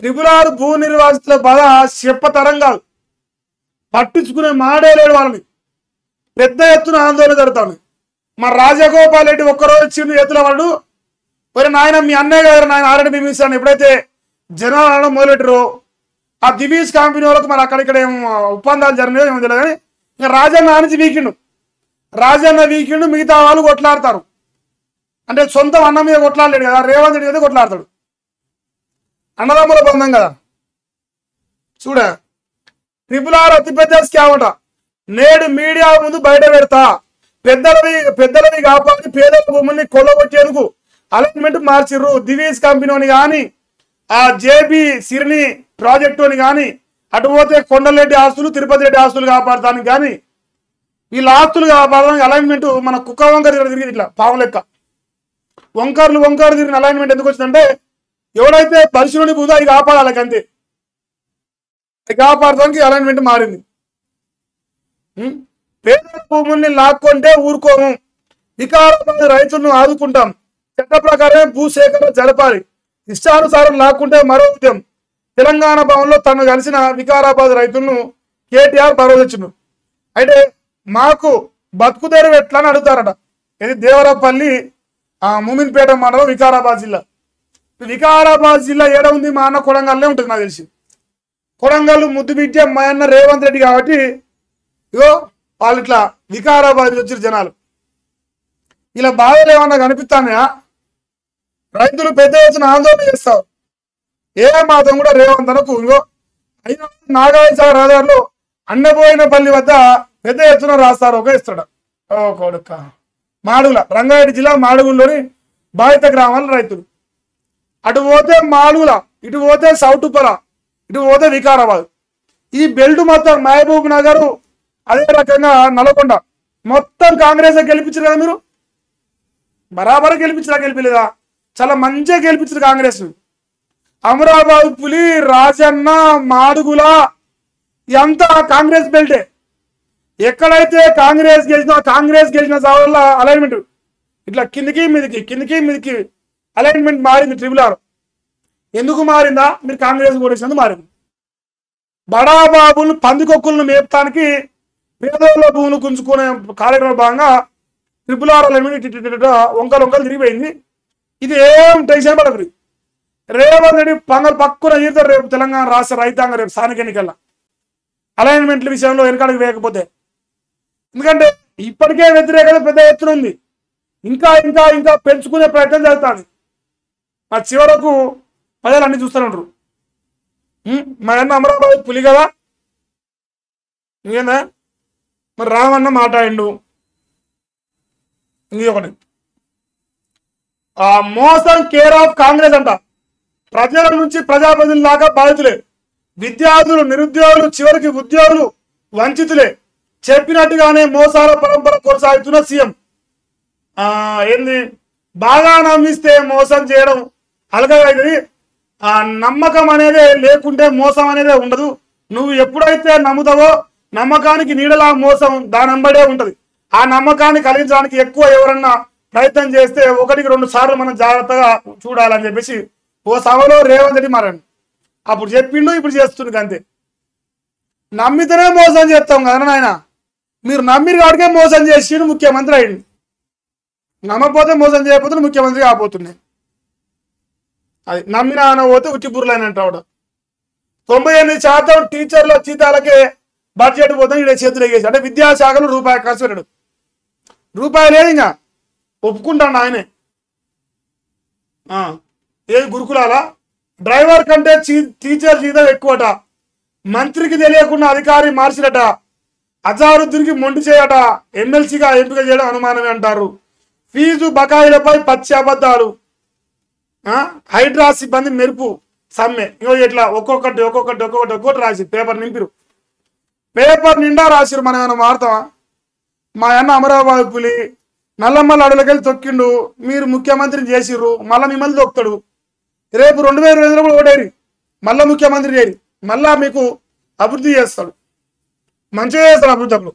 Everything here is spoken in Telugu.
ట్రిపుల్ భూ నిర్వాసితుల బాధ చెప్పతరం కాదు, పట్టించుకునే మాడే లేడు. వాళ్ళని పెద్ద ఎత్తున ఆందోళన జరుగుతుంది. మా రాజగోపాల్ రెడ్డి ఒక్కరోజు చిన్న ఎత్తుల వాడు మరి నాయన మీ అన్నయ్య గారు నాయన ఆల్రెడీ బిమిస్తాను ఎప్పుడైతే జనాలు అనడం మొదలెట్టరు ఆ దివీస్ కంపెనీ వాళ్ళకి మరి అక్కడిక్కడ ఏం ఒప్పందాలు జరిగినాయో ఏమో తెలియదు. కానీ ఇంకా రాజన్న ఆనించి వీకిండు మిగతా వాళ్ళు కొట్లాడతారు. అంటే సొంతం అన్న మీద కొట్లాడలేడు కదా, రేవంత్ రెడ్డి మీద కొట్లాడతాడు. అన్నదమ్ముల బంధం కదా. చూడ ట్రిపుల్ అతిపెద్ద స్కామ్ అట. నేడు మీడియా ముందు బయట పెడతా, పెద్దలవి కాపాడి పేదల భూముల్ని కొల్లగొట్టేందుకు అలైన్మెంట్ మార్చిర్రు. దివీస్ కంపెనీని కానీ ఆ జేబీ సిరిని ప్రాజెక్టుని కానీ అటు పోతే కొండలరెడ్డి ఆస్తులు తిరుపతి రెడ్డి ఆస్తులు కాపాడటానికి కానీ వీళ్ళ ఆస్తులు కాపాడడానికి అలైన్మెంట్ మన కుక్క వంకర తిరిగింది ఇట్లా పాము లెక్క వంకరు తిరిగిన అలైన్మెంట్ ఎందుకు వచ్చిందంటే ఎవడైతే పరిశుభ్రుని పూజ అది కాపాడాలి అంతే. అది కాపాడడానికి అలైన్మెంట్ మారింది. పేదల భూముల్ని లాక్కుంటే ఊరుకోము, వికారాబాద్ రైతులను ఆదుకుంటాం, చట్ట ప్రకారమే భూసేకరణ జరపాలి, ఇష్టానుసారం లాక్కుంటే మరో ఉద్యమం. తెలంగాణ భవన్లో తను కలిసిన వికారాబాద్ రైతులను కేటీఆర్ భరోసా. అయితే మాకు బతుకుదేరు ఎట్లా అని అడుగుతారట. ఇది దేవరపల్లి మూమిన్పేట మండలం వికారాబాద్ జిల్లా. వికారాబాద్ జిల్లా ఏడ ఉంది? మా అన్న కొడంగల్లే ఉంటుంది నాకు తెలిసి. కొడంగల్ ముద్దు బిడ్డ మా అన్న రేవంత్ రెడ్డి కాబట్టి ఇగో వాళ్ళు ఇట్లా వికారాబాద్ వచ్చారు జనాలు. ఇలా బాధలు ఏమన్నా కనిపిస్తానయా? రైతులు పెద్ద ఎత్తున ఆందోళన చేస్తారు. ఏ మాత్రం కూడా రేవంత్ అనకు. ఇంకో అయినా నాగార్జున సాగర్ రహదారిలో అన్నపోయినపల్లి వద్ద పెద్ద ఎత్తున రాస్తారు ఒక ఇస్తాడు. ఓ కొడుక మాడుగుల రంగారెడ్డి జిల్లా మాడుగుల్లోని బాధిత గ్రామాల రైతులు. అటు పోతే మాడుగుల, ఇటు పోతే సౌటుపల, ఇటు పోతే వికారాబాద్. ఈ బెల్ట్ మొత్తం మహబూబ్ నగర్ అదే రకంగా నల్గొండ మొత్తం కాంగ్రెస్ గెలిపించారు కదా. మీరు బరాబర్ గెలిపించలేదా? చాలా మంచిగా గెలిపించారు కాంగ్రెస్. అమరాబాద్ పులి, రాజన్న, మాడుగుల ఇదంతా కాంగ్రెస్ బెల్టే. ఎక్కడైతే కాంగ్రెస్ గెలిచిన సార్ల అలైన్మెంట్ ఇట్లా కిందికి మీదికి అలైన్మెంట్ మారింది. ట్రిపుల్ ఎందుకు మారిందా? మీరు కాంగ్రెస్ ఓడేసినందుకు మారింది. బడాబాబులు పందికొక్కులను మేపటానికి పేదోళ్ళ భూములు గుంజుకునే కార్యక్రమం భాగంగా ట్రిపుల్ అలైన్మెంట్ వంకలు తిరిగిపోయింది. ఇది ఏం టెన్షన్ పడదు. రేవంత్ రెడ్డి పక్కన ఈతారు రేపు తెలంగాణ రాష్ట్ర రైతాంగం రేపు స్థానిక ఎన్నికల్లో అలైన్మెంట్ల విషయంలో వెనకాడికి వేయకపోతే. ఎందుకంటే ఇప్పటికే వ్యతిరేకత పెద్ద ఎత్తున ఉంది. ఇంకా పెంచుకునే ప్రయత్నం జరుగుతుంది. మా చివరకు ప్రజలు అన్ని చూస్తూనే ఉంటారు. మా అన్న అమరాబాద్ పులి కదా, ఇంకేందా మరి రామన్న మాట్లాడిండు. ఇంకొకటి మోసం కేర్ ఆఫ్ కాంగ్రెస్ అంట. ప్రజల నుంచి ప్రజాప్రతినిధుల దాకా బాధితులే. విద్యార్థులు, నిరుద్యోగులు, చివరికి ఉద్యోగులు వంచితులే. చెప్పినట్టుగానే మోసాల పరంపర కొనసాగుతున్న సీఎం. ఏంది బాగా నమ్మిస్తే మోసం చేయడం అలగైంది. నమ్మకం అనేది లేకుంటే మోసం అనేది ఉండదు. నువ్వు ఎప్పుడైతే నమ్ముతావో నమ్మకానికి నీడలా మోసం దాని వెంబడే ఉంటది. ఆ నమ్మకాన్ని కలిగించడానికి ఎక్కువ ఎవరన్నా ప్రయత్నం చేస్తే 1-2 సార్లు మనం జాగ్రత్తగా చూడాలని చెప్పేసి ఓ సభలో రేవంత్ రెడ్డి మారాడు. అప్పుడు చెప్పిండు, ఇప్పుడు చేస్తుంది అంతే. నమ్మితేనే మోసం చేస్తాం కదా నాయన. మీరు నమ్మిరు కాడికే మోసం చేసి ముఖ్యమంత్రి అయ్యింది. నమ్మపోతే మోసం చేయకపోతే ముఖ్యమంత్రి కాబోతున్నాయి. అది నమ్మిన పోతే ఉట్టి బుర్రలైన అంటాడు. 98% టీచర్ల జీతాలకే బడ్జెట్ పోతే ఇక్కడ చేతులు ఎగేసి. అంటే విద్యాశాఖలో రూపాయి ఖర్చు పెట్టాడు. రూపాయి లేదు ఇంకా ఒప్పుకుంటాడు ఆయనే. ఏది గురుకులాల డ్రైవర్ కంటే టీచర్ జీతం ఎక్కువట. మంత్రికి తెలియకుండా అధికారి మార్చినట. అజారుద్దీన్కి మొండి చేయట. ఎమ్మెల్సీగా ఎంపిక చేయడం అనుమానమే అంటారు. ఫీజు బకాయిలపై పచ్చి అబద్ధాలు. హైడ్రా సిబ్బంది మెరుపు సమ్మె. ఇంకో ఇట్లా ఒక్కొక్కటి రాసి పేపర్ నింపిరు. పేపర్ నిండా రాసిరు. మనం ఏమైనా మారుతామా? మా అన్న అమరాబాద్ పులి నల్లమ్మల అడవులకెళ్ళి తొక్కిండు. మీరు ముఖ్యమంత్రిని చేసిర్రు, మళ్ళీ మిమ్మల్ని తొక్కుతాడు. రేపు 2022 కూడా ఓడేరి మళ్ళీ ముఖ్యమంత్రి చేరి మళ్ళా మీకు అభివృద్ధి చేస్తాడు. మంచిగా చేస్తాడు అభివృద్ధి.